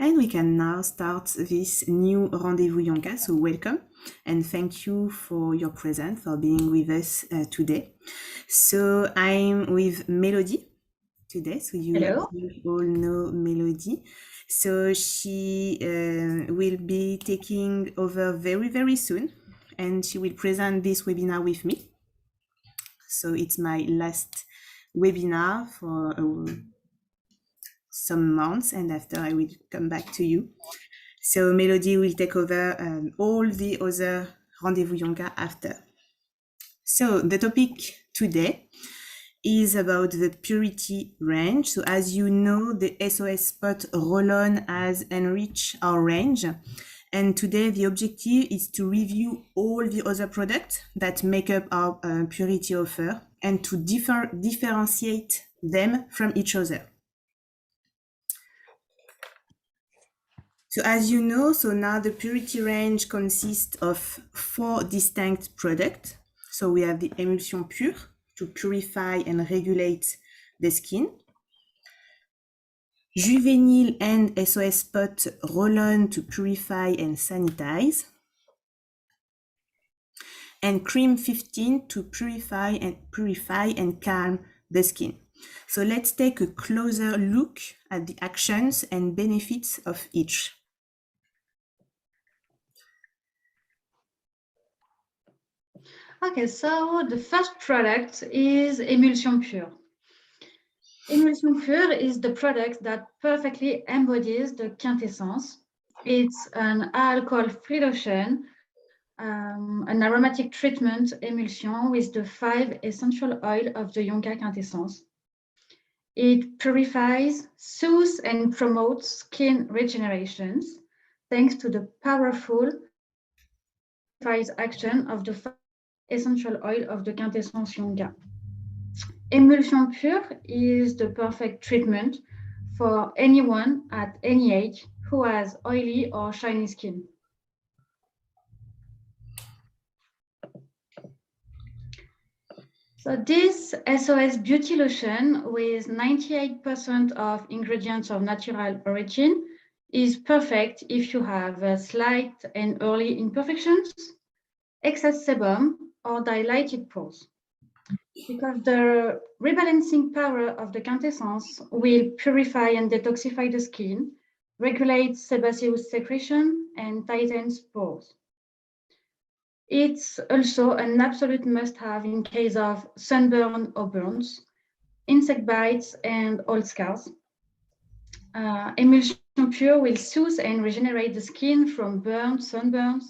And we can now start this new Rendezvous Yonka. So welcome and thank you for your presence, for being with us today. So I'm with Melody today. So you all know Melody. So she will be taking over very, very soon, and she will present this webinar with me. So it's my last webinar for some months, and after I will come back to you. So Melody will take over all the other Rendezvous Yonka after. So the topic today is about the purity range. So as you know, the SOS SPOT Roll-on has enriched our range. And today the objective is to review all the other products that make up our purity offer and to differentiate them from each other. So as you know, so now the purity range consists of 4 distinct products. So we have the Emulsion Pure to purify and regulate the skin, JUVENIL and SOS SPOT Roll-on to purify and sanitize, and CREME 15 to purify and calm the skin. So let's take a closer look at the actions and benefits of each. Okay, so the first product is Emulsion Pure. Emulsion Pure is the product that perfectly embodies the quintessence. It's an alcohol-free lotion, an aromatic treatment emulsion with the 5 essential oils of the Yon-Ka quintessence. It purifies, soothes, and promotes skin regeneration thanks to the powerful action of the 5 essential oil of the quintessence Yon-Ka. Emulsion Pure is the perfect treatment for anyone at any age who has oily or shiny skin. So this SOS Beauty Lotion with 98% of ingredients of natural origin is perfect if you have slight and early imperfections, excess sebum, or dilated pores. Because the rebalancing power of the quintessence will purify and detoxify the skin, regulate sebaceous secretion, and tightens pores. It's also an absolute must-have in case of sunburn or burns, insect bites, and old scars. Emulsion Pure will soothe and regenerate the skin from burns, sunburns,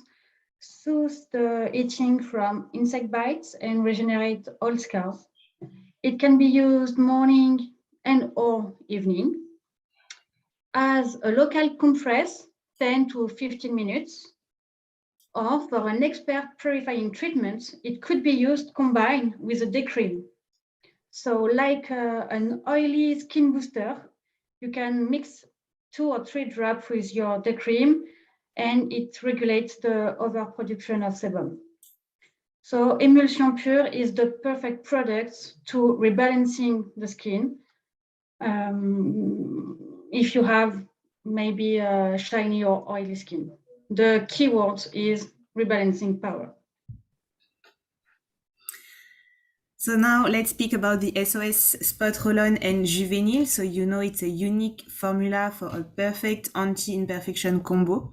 soothe the itching from insect bites, and regenerate old scars. It can be used morning and or evening. As a local compress, 10 to 15 minutes, or for an expert purifying treatment, it could be used combined with a day cream. So like an oily skin booster, you can mix 2 or 3 drops with your day cream, and it regulates the overproduction of sebum. So Emulsion Pure is the perfect product to rebalancing the skin if you have maybe a shiny or oily skin. The keyword is rebalancing power. So now let's speak about the SOS Spot Roll-on and JUVENIL. So you know it's a unique formula for a perfect anti-imperfection combo.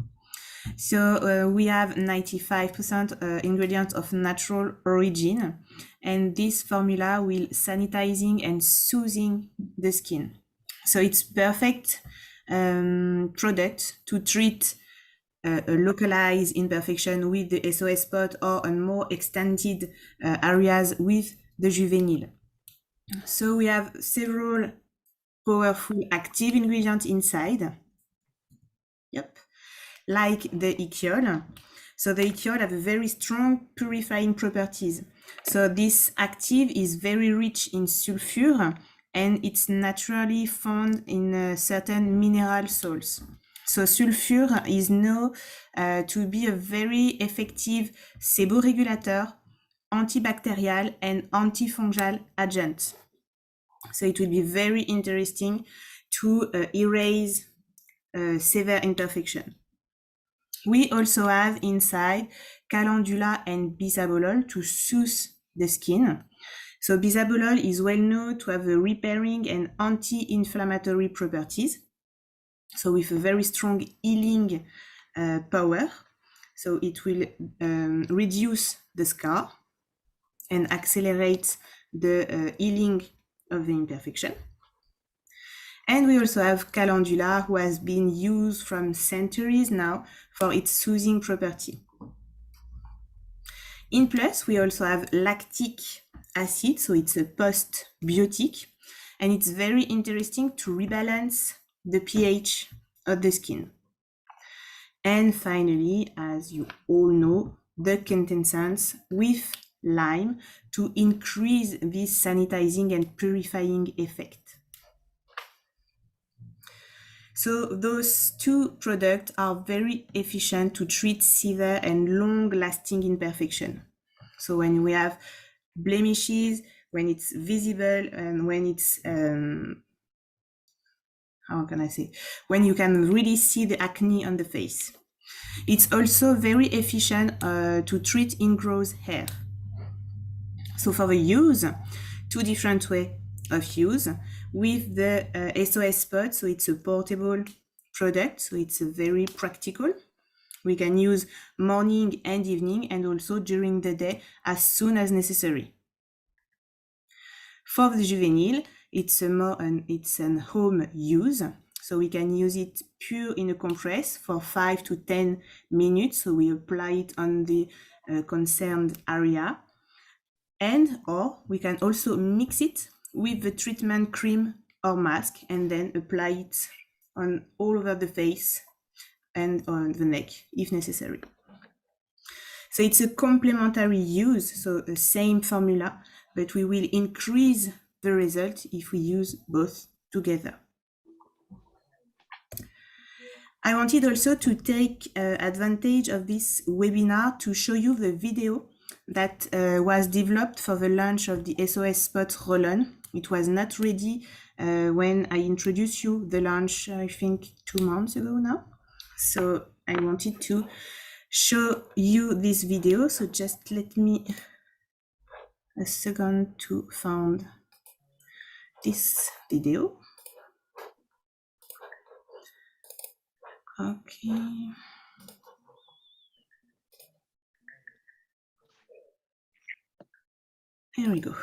So we have 95% ingredients of natural origin, and this formula will sanitizing and soothing the skin. So it's perfect product to treat a localized imperfection with the SOS Spot or on more extended areas with the JUVENIL. So we have several powerful active ingredients inside. Yep. Like the ethiol. So the ethiol have a very strong purifying properties. So this active is very rich in sulfur, and it's naturally found in certain mineral salts. So sulfur is known to be a very effective seboregulator, antibacterial, and antifungal agent. So it will be very interesting to erase severe imperfection. We also have inside calendula and bisabolol to soothe the skin. So bisabolol is well known to have a repairing and anti-inflammatory properties. So with a very strong healing power. So it will reduce the scar and accelerate the healing of the imperfection. And we also have calendula, who has been used from centuries now for its soothing property. In plus, we also have lactic acid, so it's a postbiotic, and it's very interesting to rebalance the pH of the skin. And finally, as you all know, the quintessence with lime to increase this sanitizing and purifying effect. So those two products are very efficient to treat severe and long-lasting imperfection. So when we have blemishes, when it's visible, and when it's, when you can really see the acne on the face. It's also very efficient to treat ingrowth hair. So for the use, two different ways of use. With the SOS Spot, so it's a portable product, so it's very practical. We can use morning and evening, and also during the day as soon as necessary. For the JUVENIL, it's an home use, so we can use it pure in a compress for 5 to 10 minutes. So we apply it on the concerned area, or we can also mix it with the treatment cream or mask and then apply it on all over the face and on the neck if necessary. So it's a complementary use, so the same formula, but we will increase the result if we use both together. I wanted also to take advantage of this webinar to show you the video that was developed for the launch of the SOS Spot Roll-on. It was not ready when I introduced you the launch, I think 2 months ago now. So I wanted to show you this video. So just let me a second to find this video. Okay. Here we go.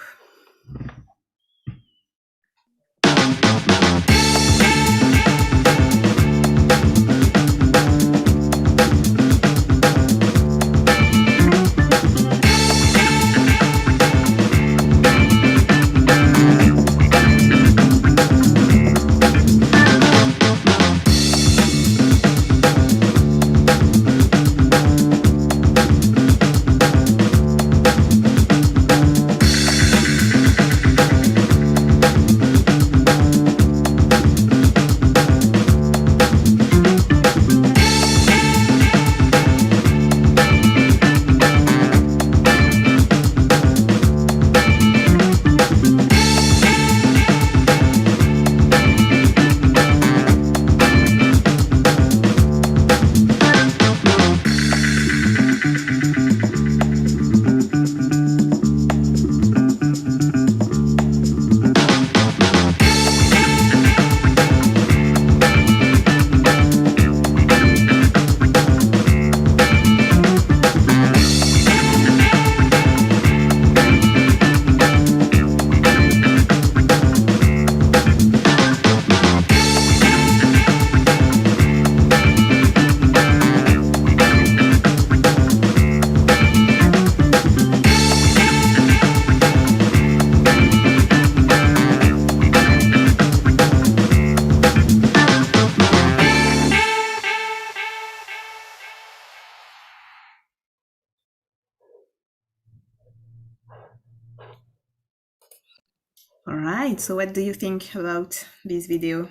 All right, so what do you think about this video?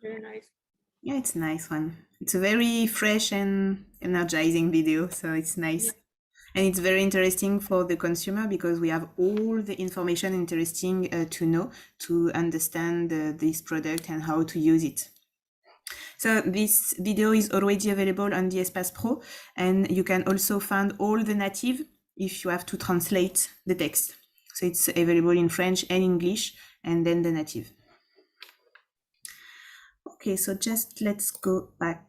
Very nice. Yeah, it's a nice one. It's a very fresh and energizing video, so it's nice. Yeah. And it's very interesting for the consumer because we have all the information interesting to know, to understand this product and how to use it. So this video is already available on the Espace Pro, and you can also find all the native if you have to translate the text. So it's available in French and English, and then the native. Okay, so just let's go back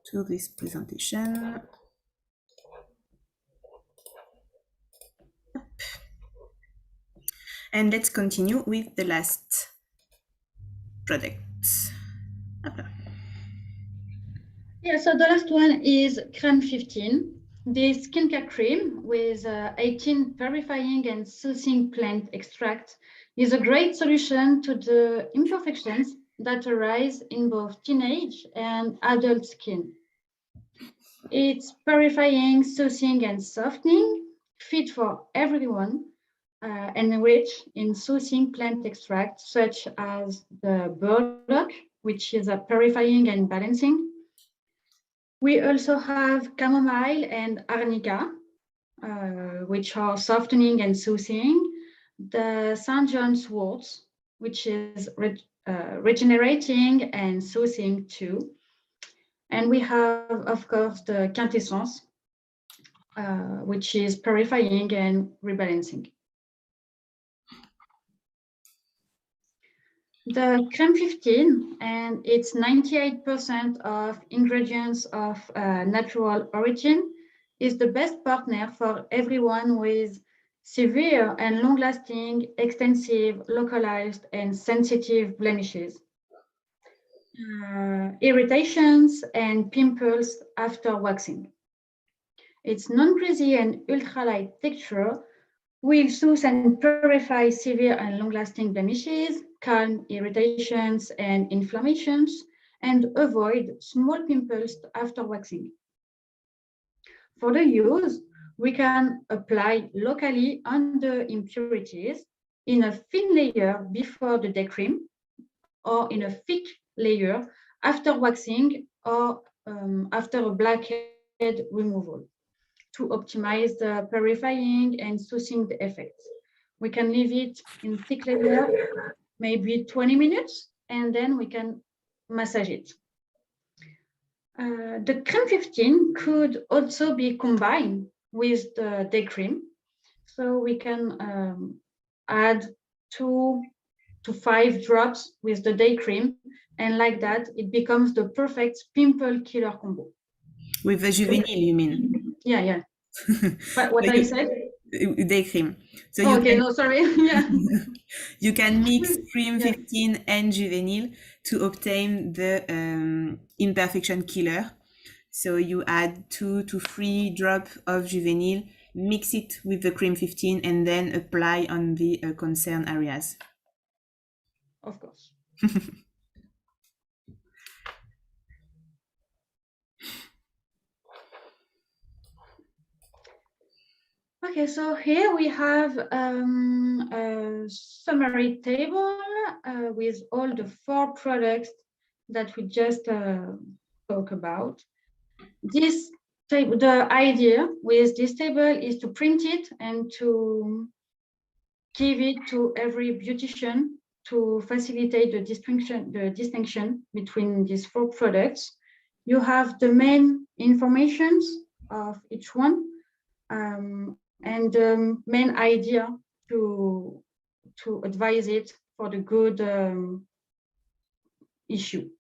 to this presentation. And let's continue with the last product. Yeah, so the last one is CREME 15. This skincare cream with 18 purifying and soothing plant extract is a great solution to the imperfections that arise in both teenage and adult skin. It's purifying, soothing, and softening, fit for everyone, and rich in soothing plant extracts such as the burdock, which is a purifying and balancing. We also have chamomile and arnica, which are softening and soothing. The St. John's wort, which is regenerating and soothing too. And we have, of course, the quintessence, which is purifying and rebalancing. The CREME 15 and its 98% of ingredients of natural origin is the best partner for everyone with severe and long-lasting, extensive, localized, and sensitive blemishes, irritations, and pimples after waxing. Its non-greasy and ultralight texture will soothe and purify severe and long-lasting blemishes, calm irritations and inflammations, and avoid small pimples after waxing. For the use, we can apply locally on the impurities in a thin layer before the day cream, or in a thick layer after waxing or after a blackhead removal to optimize the purifying and soothing the effects. We can leave it in thick layer, maybe 20 minutes, and then we can massage it. The CREME 15 could also be combined with the day cream. So we can add 2 to 5 drops with the day cream, and like that, it becomes the perfect pimple killer combo. With the JUVENIL, you mean? Yeah. What I said? Day cream. So sorry. Yeah. You can mix CREME 15 and JUVENIL to obtain the imperfection killer. So you add 2 to 3 drops of JUVENIL, mix it with the CREME 15, and then apply on the concerned areas. Of course. Okay, so here we have a summary table with all the 4 products that we just spoke about. This table, the idea with this table is to print it and to give it to every beautician to facilitate the distinction between these 4 products. You have the main informations of each one, and the main idea to advise it for the good issue.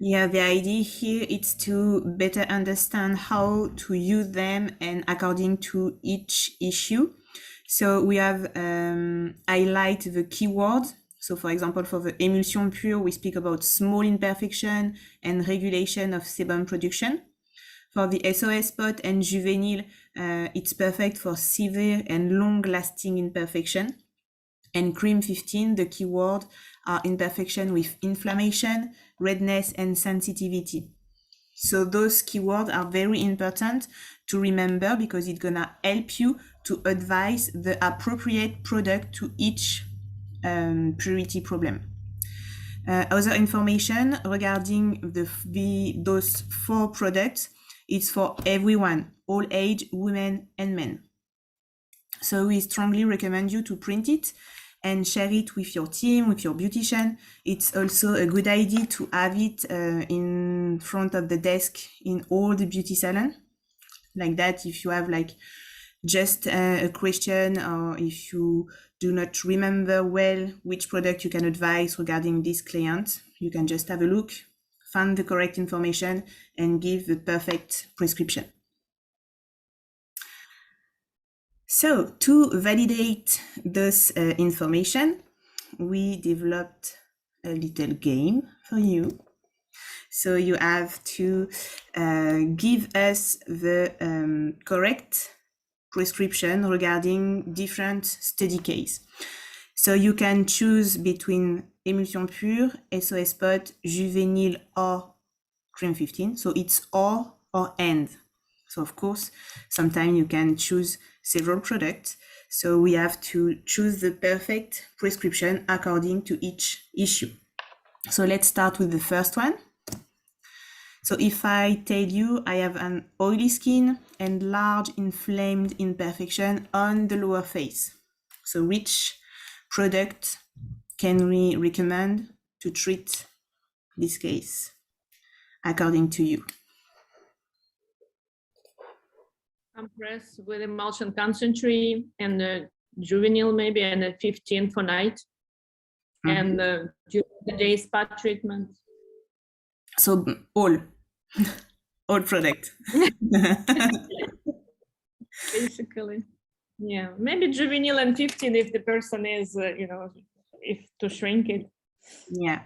Yeah, the idea here is to better understand how to use them and according to each issue. So we have highlight the keywords. So for example, for the emulsion pure, we speak about small imperfection and regulation of sebum production. For the SOS Spot and JUVENIL, it's perfect for severe and long-lasting imperfection. And CREME 15, the keyword are imperfection with inflammation, redness, and sensitivity. So those keywords are very important to remember because it's gonna help you to advise the appropriate product to each purity problem. Other information regarding those 4 products, it's for everyone, all age, women and men. So we strongly recommend you to print it and share it with your team, with your beautician. It's also a good idea to have it in front of the desk in all the beauty salon. Like that, if you have like just a question, or if you do not remember well which product you can advise regarding this client, you can just have a look, find the correct information, and give the perfect prescription. So to validate this information, we developed a little game for you. So you have to give us the correct prescription regarding different study case. So you can choose between Emulsion Pure, SOS Spot, Juvenile, or CREME 15. So it's or and. So of course, sometimes you can choose several products. So we have to choose the perfect prescription according to each issue. So let's start with the first one. So if I tell you I have an oily skin and large inflamed imperfection on the lower face, so which product can we recommend to treat this case according to you? Compress with emulsion concentrate and juvenile maybe, and a 15 for night, and during the day spot treatment. So all product. Basically, yeah, maybe juvenile and 15 if the person is, if to shrink it. Yeah.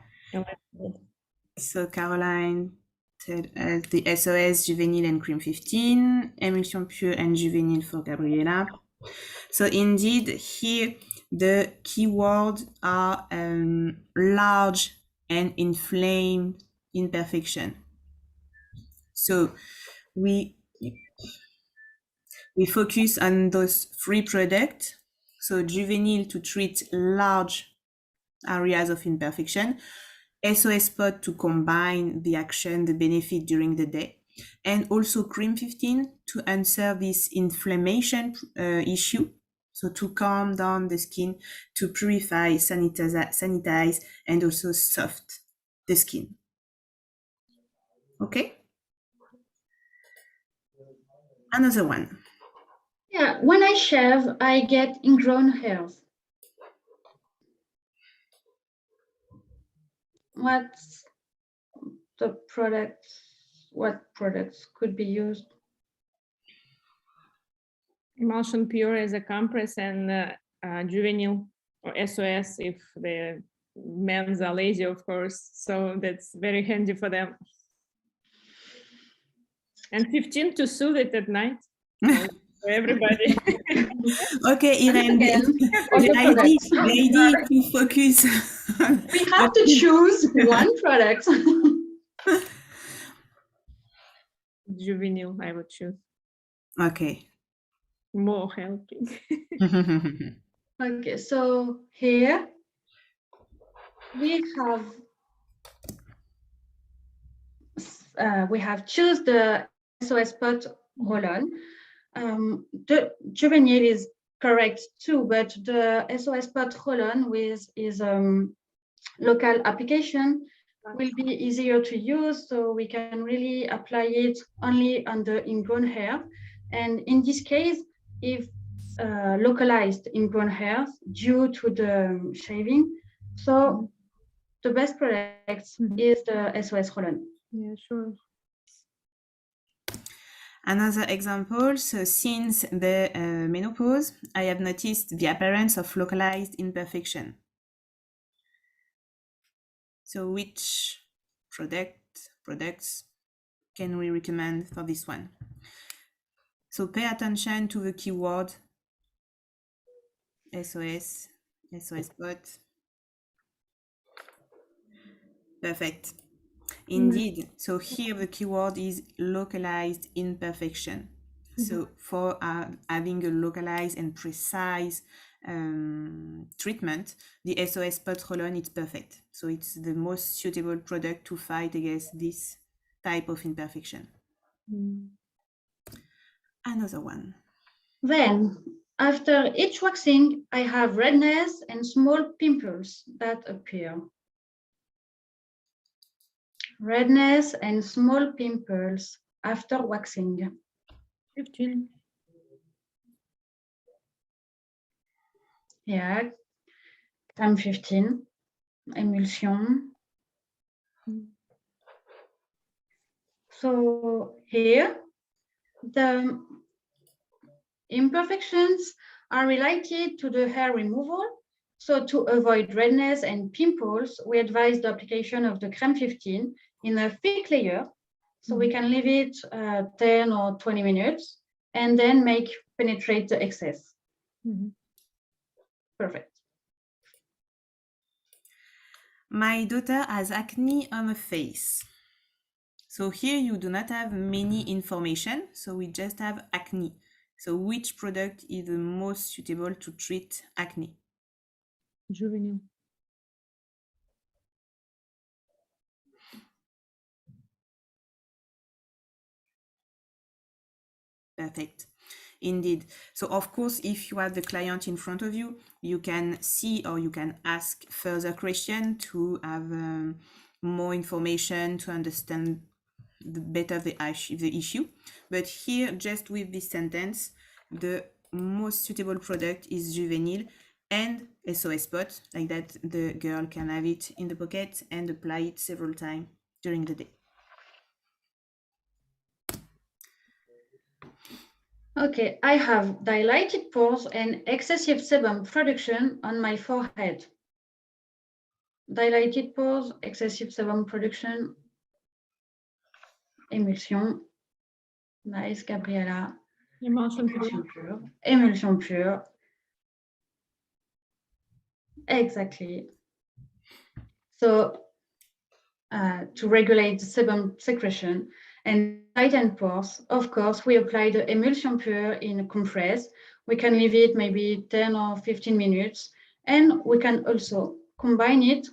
So Caroline said the SOS, Juvenile, and CREME 15, Emulsion Pure and Juvenile for Gabriela. So indeed, here the keywords are large and inflamed imperfection. So we focus on those three products. So Juvenile to treat large areas of imperfection, SOS Spot to combine the action, the benefit during the day, and also CREME 15 to answer this inflammation issue. So to calm down the skin, to purify, sanitize, and also soft the skin. Okay? Another one. Yeah, when I shave, I get ingrown hairs. What's the product? What products could be used? Emulsion Pure as a compress, and juvenile or SOS if the men's are lazy, of course. So that's very handy for them. And 15 to soothe it at night for everybody. Okay, Irene, the idea to focus. We have to choose one product. Juvenile, I would choose. Okay. More helping. Okay, so here we have choose the SOS Spot Roll-on. The juvenile is correct too, but the SOS Spot Roll-on with is local application will be easier to use, so we can really apply it only on the ingrown hair. And in this case, if localized ingrown hairs due to the shaving, so the best product is the SOS Roll-on. Yeah, sure. Another example, so since the menopause, I have noticed the appearance of localized imperfection. So which products can we recommend for this one? So pay attention to the keyword SOS Spot. Perfect. Indeed. So here the keyword is localized imperfection. So for having a localized and precise treatment, the SOS Spot Roll-on is perfect. So it's the most suitable product to fight against this type of imperfection. Another one. Then After each waxing, I have redness and small pimples that appear. Redness and small pimples after waxing. 15. Yeah, time 15, emulsion. So here, the imperfections are related to the hair removal. So to avoid redness and pimples, we advise the application of the crème 15 in a thick layer. So we can leave it 10 or 20 minutes and then penetrate the excess. Perfect. My daughter has acne on her face. So here you do not have many information, so we just have acne. So which product is the most suitable to treat acne? JUVENIL. Perfect. Indeed. So of course, if you have the client in front of you, you can see or you can ask further questions to have more information to understand better the issue. But here, just with this sentence, the most suitable product is JUVENIL and SOS SPOT, like that the girl can have it in the pocket and apply it several times during the day. Okay, I have dilated pores and excessive sebum production on my forehead. Dilated pores, excessive sebum production, emulsion. Nice, Gabriela. Emulsion pure. Emulsion pure. Exactly. So to regulate the sebum secretion and tighten pores, of course, we apply the emulsion pure in a compress. We can leave it maybe 10 or 15 minutes, and we can also combine it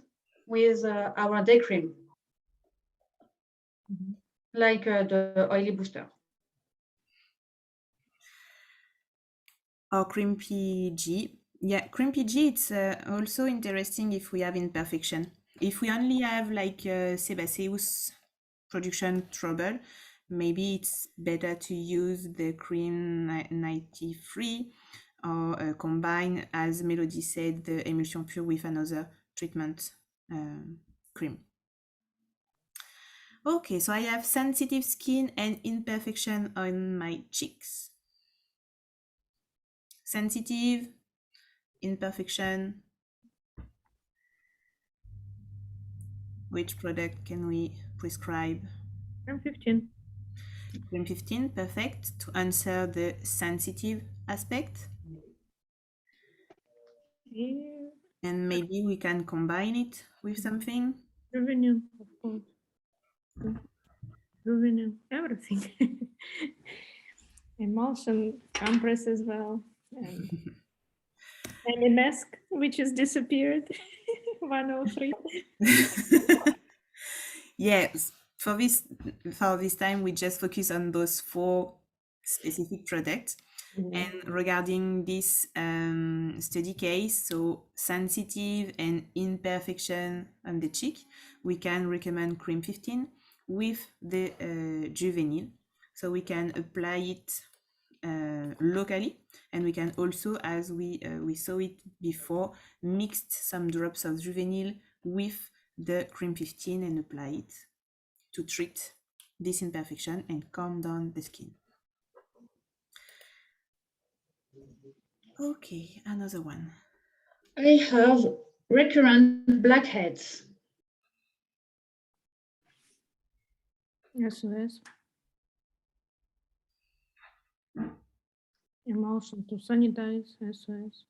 with our day cream, like the oily booster. Or CREME PG. Yeah, CREME PG, it's also interesting if we have imperfection. If we only have like sebaceous production trouble, maybe it's better to use the CREME 93 or combine, as Melody said, the emulsion pure with another treatment cream. Okay, so I have sensitive skin and imperfection on my cheeks. Sensitive, imperfection. Which product can we prescribe? CREME 15. CREME 15, perfect. To answer the sensitive aspect. Yeah. And maybe we can combine it with something. JUVENIL, of course. JUVENIL, everything. Emulsion, compress as well. And a mask, which has disappeared. 103. Yes, for this time, we just focus on those 4 specific products. And regarding this study case, so sensitive and imperfection on the cheek, we can recommend CREME 15 with the JUVENIL. So we can apply it locally, and we can also, as we saw it before, mixed some drops of JUVENIL with the CREME 15 and apply it to treat this imperfection and calm down the skin. Okay, another one. I have recurrent blackheads. SOS. Emulsion to sanitize, SOS.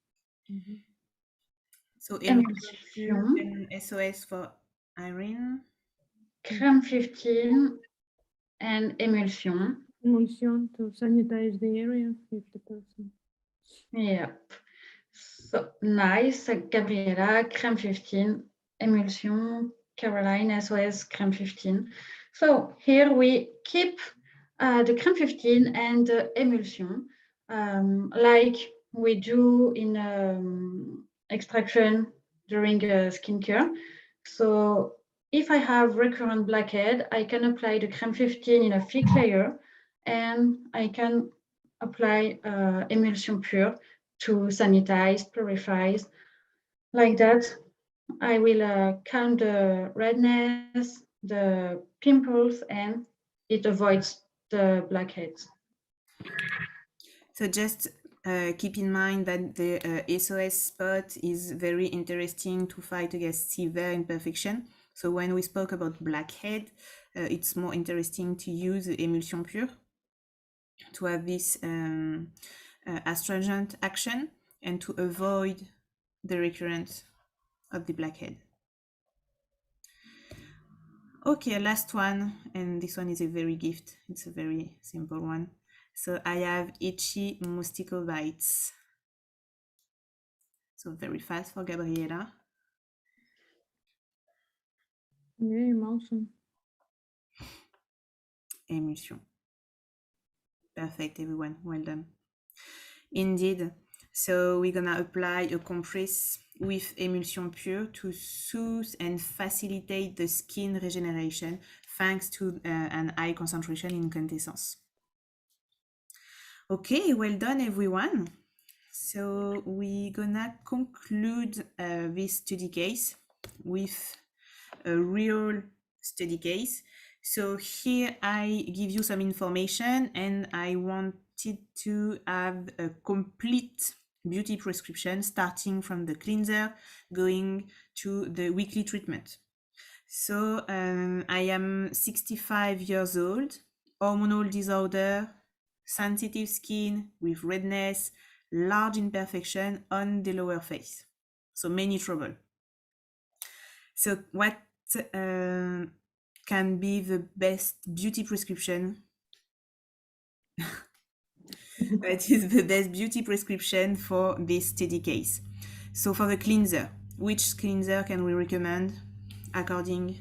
So emulsion and SOS for Irene. CREME 15 and emulsion. Emulsion to sanitize the area, 50%. Yeah. So nice, Gabriela, CREME 15, emulsion, Caroline, SOS, CREME 15. So here we keep the CREME 15 and the emulsion like we do in extraction during skincare. So if I have recurrent blackhead, I can apply the crème 15 in a thick layer, and I can apply emulsion pure to sanitize, purify, like that. I will calm the redness, the pimples, and it avoids the blackheads. So just keep in mind that the SOS spot is very interesting to fight against severe imperfection. So when we spoke about blackhead, it's more interesting to use the emulsion pure to have this astringent action and to avoid the recurrence of the blackhead. Okay, last one, and this one is a very gift. It's a very simple one. So I have itchy moustical bites. So very fast for Gabriela. Yeah, emulsion. Emulsion. Perfect, everyone. Well done. Indeed. So we're gonna apply a compress with emulsion pure to soothe and facilitate the skin regeneration thanks to an high concentration incandescence. Okay, well done, everyone. So we're gonna conclude this study case with a real study case. So here I give you some information, and I wanted to have a complete beauty prescription starting from the cleanser going to the weekly treatment. So I am 65 years old, hormonal disorder, sensitive skin with redness, large imperfection on the lower face. So many trouble. So what can be the best beauty prescription? What is the best beauty prescription for this study case? So for the cleanser, which cleanser can we recommend according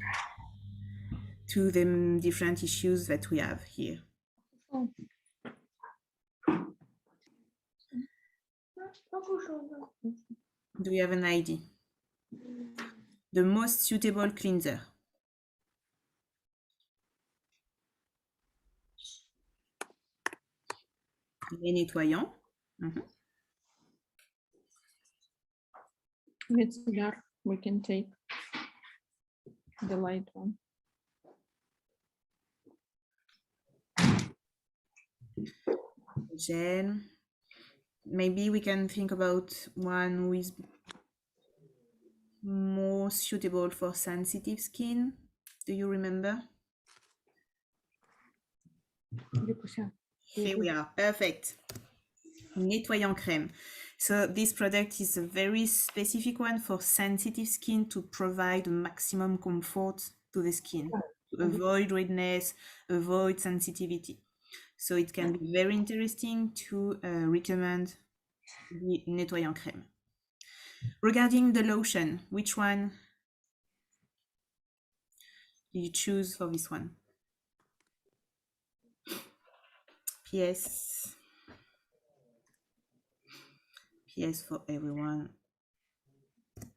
to the different issues that we have here? Oh. Do you have an idea? The most suitable cleanser. Les nettoyants. It's dark. We can take the light one. Gel. Maybe we can think about one who is more suitable for sensitive skin. Do you remember? Here we are, perfect. Nettoyant crème. So this product is a very specific one for sensitive skin to provide maximum comfort to the skin, to avoid redness, avoid sensitivity. So it can be very interesting to recommend the nettoyant crème. Regarding the lotion, which one do you choose for this one? PS for everyone.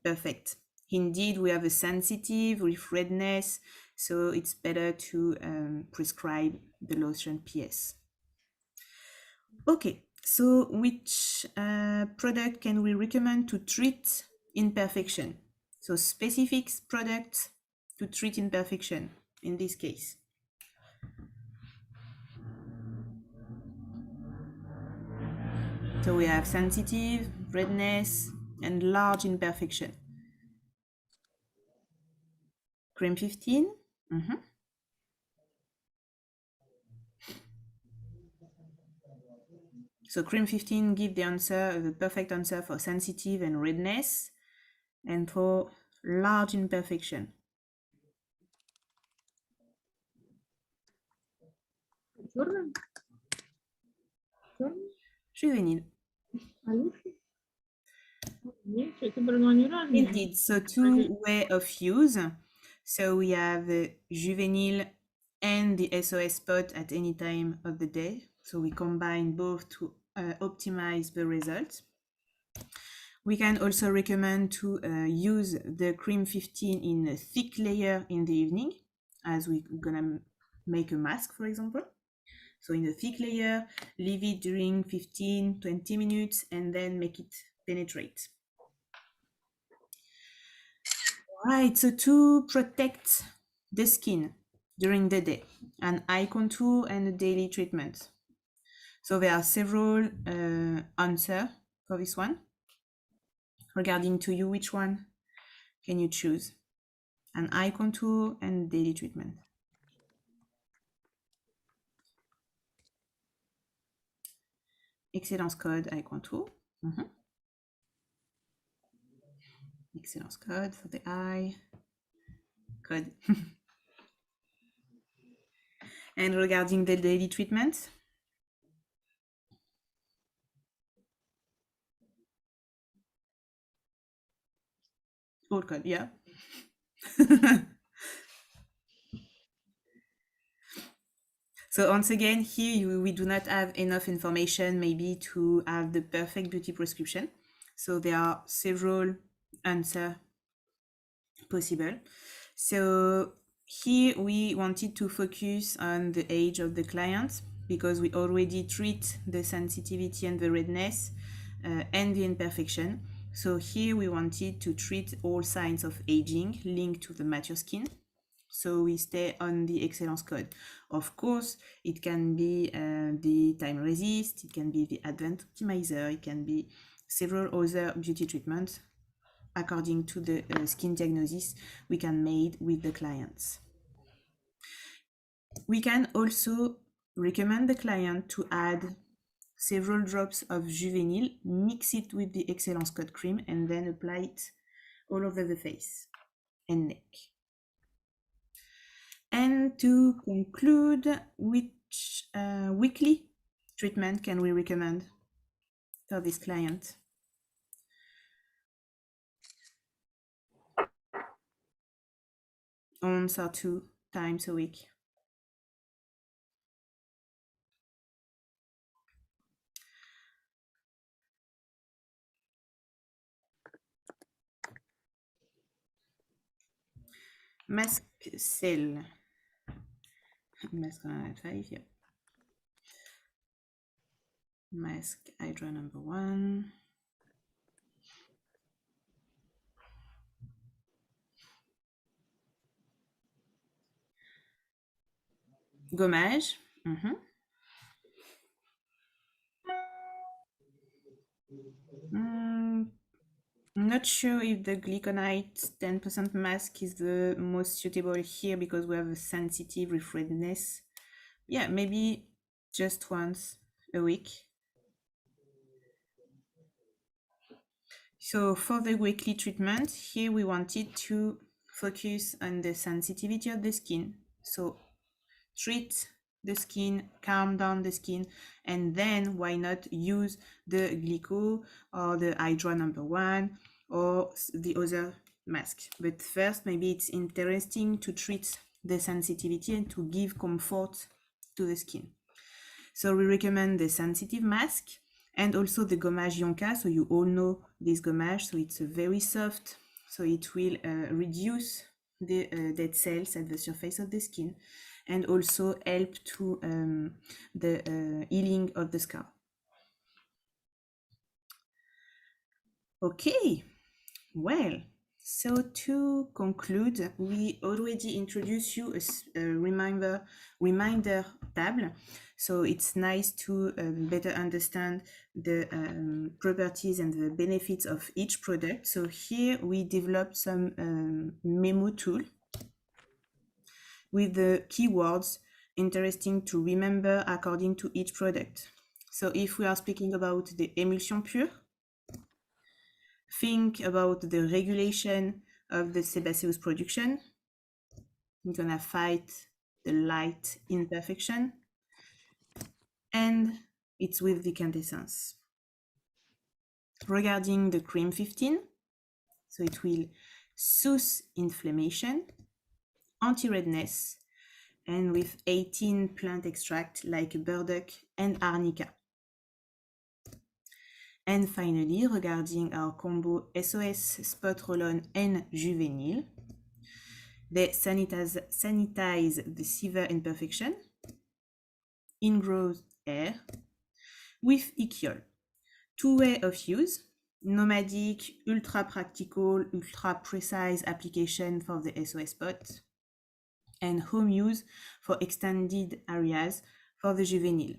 Perfect. Indeed, we have a sensitive with redness, so it's better to prescribe the lotion PS. Okay, so which product can we recommend to treat imperfection? So specific products to treat imperfection in this case. So we have sensitive, redness, and large imperfection. CREME 15. So CREME 15 gives the answer, the perfect answer for sensitive and redness, and for large imperfection. Juvenile. Indeed, so two ways of use. So we have Juvenile and the SOS spot at any time of the day. So we combine both to optimize the results. We can also recommend to use the CREME 15 in a thick layer in the evening, as we're gonna make a mask, for example. So in a thick layer, leave it during 15-20 minutes and then make it penetrate. All right, so to protect the skin during the day, an eye contour and a daily treatment. So there are several answers for this one. Regarding to you, which one can you choose? An eye contour and daily treatment. Excellence code eye contour. Excellence code for the eye. Code. And regarding the daily treatment. All code, yeah. So once again, here we do not have enough information maybe to have the perfect beauty prescription. So there are several answers possible. So here we wanted to focus on the age of the client because we already treat the sensitivity and the redness and the imperfection. So here we wanted to treat all signs of aging linked to the mature skin. So we stay on the excellence code. Of course, it can be the time resist, it can be the advanced optimizer, it can be several other beauty treatments according to the skin diagnosis we can make with the clients. We can also recommend the client to add several drops of JUVENIL, mix it with the excellence code cream, and then apply it all over the face and neck. And to conclude, which weekly treatment can we recommend for this client? Once or 2 times a week. Mask cell. Mask 5, yeah. Mask hydra number 1. Gommage. I'm not sure if the glyconite 10% mask is the most suitable here because we have a sensitive with redness. Yeah, maybe just once a week. So for the weekly treatment, here we wanted to focus on the sensitivity of the skin. So treat the skin, calm down the skin, and then why not use the Glyco or the Hydra number 1 or the other mask. But first, maybe it's interesting to treat the sensitivity and to give comfort to the skin. So we recommend the sensitive mask and also the gommage Yonka. So you all know this gommage, so it's very soft, so it will reduce the dead cells at the surface of the skin and also help to the healing of the scalp. Okay, well, so to conclude, we already introduced you a reminder tab. So it's nice to better understand the properties and the benefits of each product. So here we developed some memo tool with the keywords interesting to remember according to each product. So if we are speaking about the emulsion pure, think about the regulation of the sebaceous production. We're gonna fight the light imperfection, and it's with decandescence. Regarding the CREME 15, so it will soothe inflammation, anti-redness, and with 18 plant extract like burdock and arnica. And finally, regarding our combo SOS Spot Roll-on and JUVENIL, they sanitize the severe imperfection, ingrows hair with Ikiol. Two ways of use, nomadic, ultra practical, ultra precise application for the SOS spot, and home use for extended areas for the JUVENIL.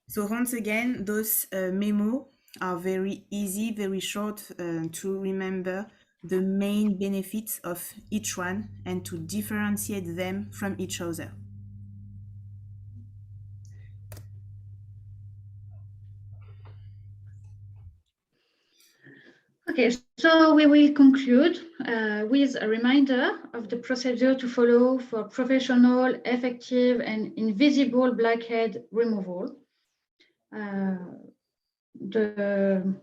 So once again, those memos are very easy, very short to remember the main benefits of each one and to differentiate them from each other. Okay, so we will conclude with a reminder of the procedure to follow for professional, effective, and invisible blackhead removal. The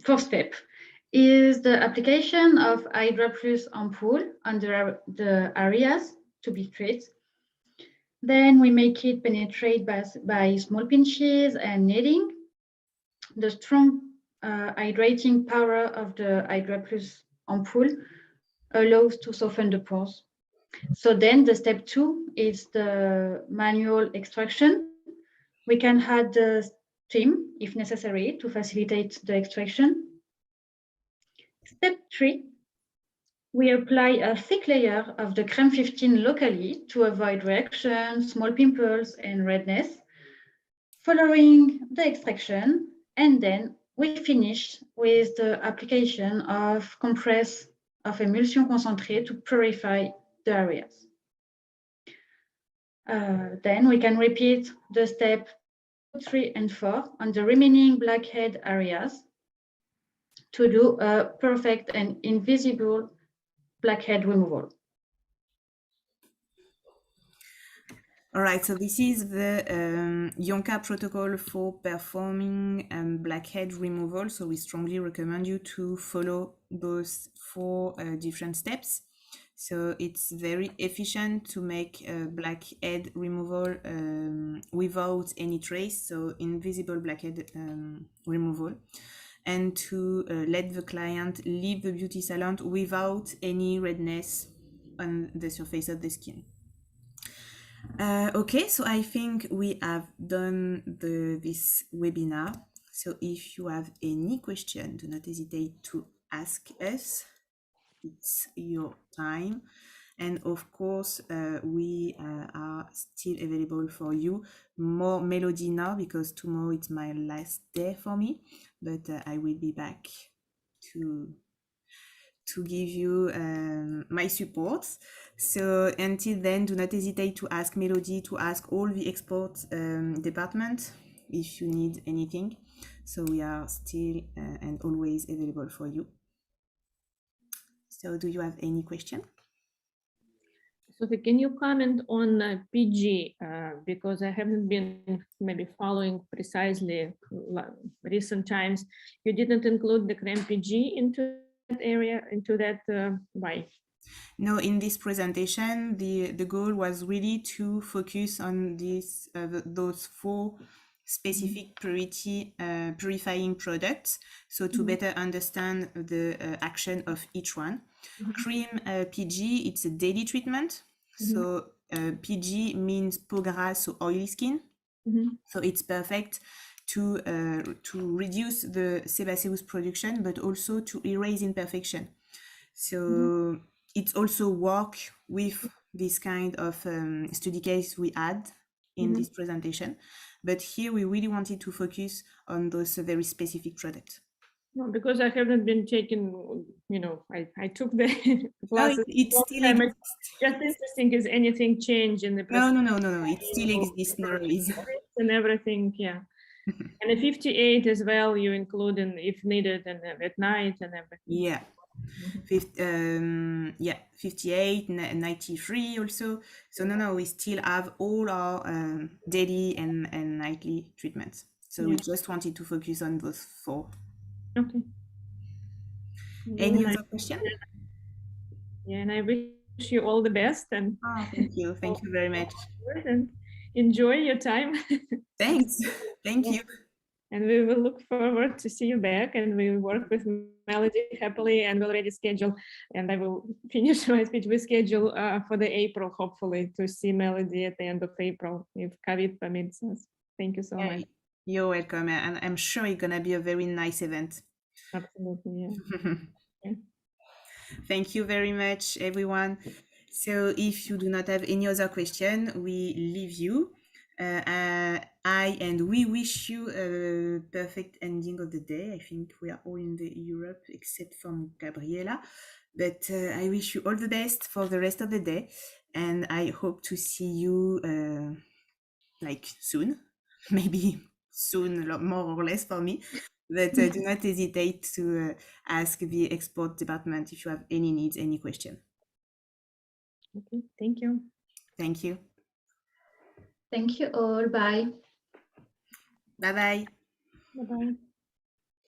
first step is the application of Hydra Plus ampoule under the areas to be treated. Then we make it penetrate by small pinches and kneading. The strong hydrating power of the Hydra Plus ampoule allows to soften the pores. So then the step 2 is the manual extraction. We can add the steam if necessary to facilitate the extraction. Step 3, we apply a thick layer of the crème 15 locally to avoid reactions, small pimples, and redness. Following the extraction, and then we finish with the application of compress of emulsion concentré to purify the areas. Then we can repeat the step 3 and 4 on the remaining blackhead areas to do a perfect and invisible blackhead removal. All right, so this is the Yonka protocol for performing blackhead removal. So we strongly recommend you to follow those 4 different steps. So it's very efficient to make blackhead removal without any trace, so invisible blackhead removal, and to let the client leave the beauty salon without any redness on the surface of the skin. Okay, so I think we have done this webinar. So if you have any question, do not hesitate to ask us. It's your time. And of course, we are still available for you. More Melody now, because tomorrow it's my last day for me, but I will be back to give you my support. So until then, do not hesitate to ask Melody, to ask all the export department if you need anything. So we are still and always available for you. So do you have any question? Sophie, can you comment on PG? Because I haven't been maybe following precisely recent times. You didn't include the crème PG into that area, into that, why? No, in this presentation, the goal was really to focus on this those 4 specific purifying products, so to better understand the action of each one. CREME PG, it's a daily treatment. So PG means peau grasse, so oily skin. So it's perfect to reduce the sebaceous production, but also to erase imperfection. So it also work with this kind of study case we had in this presentation. But here we really wanted to focus on those very specific products. No, because I haven't been taking, you know, I took the classes. It still exists. Just interesting, is anything changed in the No, it still exists, no worries. And everything, yeah. And the 58 as well, you include in if needed and at night and everything. Yeah. 58, 93 also. So no, we still have all our daily and nightly treatments. So we just wanted to focus on those 4. Okay. Any other question? Yeah, and I wish you all the best. And thank you very much. And enjoy your time. Thanks. Thank you. And we will look forward to see you back, and we will work with Melody happily, and we already schedule, and I will finish my speech. We schedule for the April, hopefully, to see Melody at the end of April, if COVID permits us. Thank you so much. You're welcome, and I'm sure it's gonna be a very nice event. Absolutely, yeah. Yeah. Thank you very much, everyone. So if you do not have any other question, we leave you. We wish you a perfect ending of the day. I think we are all in the Europe except from Gabriela, but I wish you all the best for the rest of the day, and I hope to see you like soon, maybe soon, more or less for me. But do not hesitate to ask the export department if you have any needs, any question. Okay, thank you. Thank you. Thank you all. Bye. Bye-bye. Bye-bye.